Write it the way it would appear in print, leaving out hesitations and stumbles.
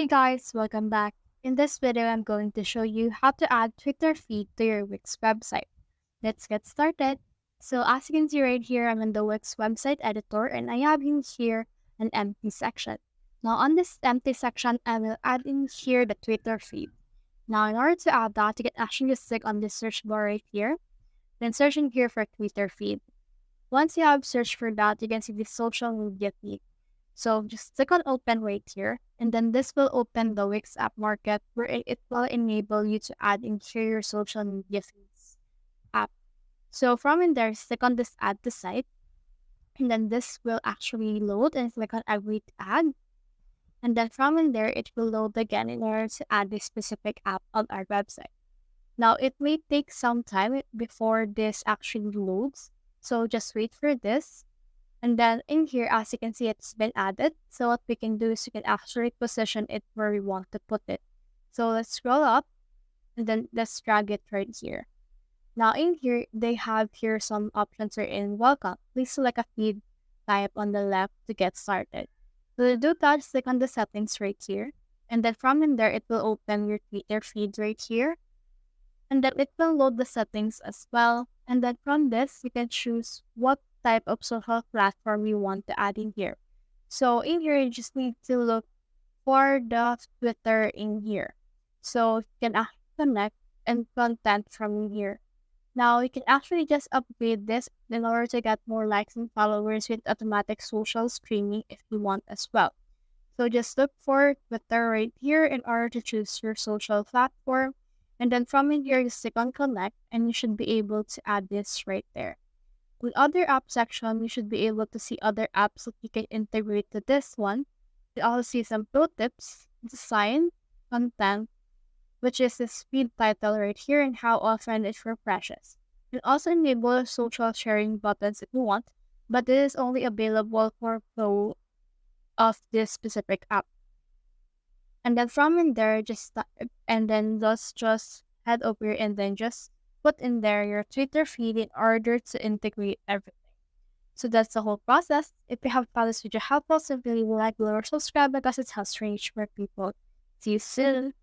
Hey guys, welcome back. In this video, I'm going to show you how to add Twitter feed to your Wix website. Let's get started. So as you can see right here, I'm in the Wix website editor and I have in here an empty section. Now on this empty section, I will add in here the Twitter feed. Now in order to add that, you can actually just click on the search bar right here, then search in here for Twitter feed. Once you have searched for that, you can see the social media feed. So just click on open right here, and then this will open the Wix app market where it will enable you to add in here your social media feeds app. So from in there, click on this add to site, and then this will actually load and click on agree to add. And then from in there, it will load again in order to add this specific app on our website. Now it may take some time before this actually loads. So just wait for this. And then in here, as you can see, it's been added. So what we can do is we can actually position it where we want to put it. So let's scroll up and then let's drag it right here. Now in here, they have here some options are in welcome. Please select a feed type on the left to get started. So to do that, just click on the settings right here. And then from in there, it will open your Twitter feed right here. And then it will load the settings as well. And then from this, you can choose what type of social platform you want to add in here. So in here, you just need to look for the Twitter in here. So you can actually connect and content from here. Now you can actually just upgrade this in order to get more likes and followers with automatic social streaming if you want as well. So just look for Twitter right here in order to choose your social platform. And then from in here, just click on connect and you should be able to add this right there. With other app section, you should be able to see other apps that you can integrate to this one. You also see some pro tips, design, content, which is the speed title right here and how often it refreshes. You can also enable social sharing buttons if you want, but it is only available for pro of this specific app. And then from in there, and then just head over and then just put in there your Twitter feed in order to integrate everything. So that's the whole process. If you have found this video helpful, simply like, below, or subscribe because it helps reach more people. See you soon.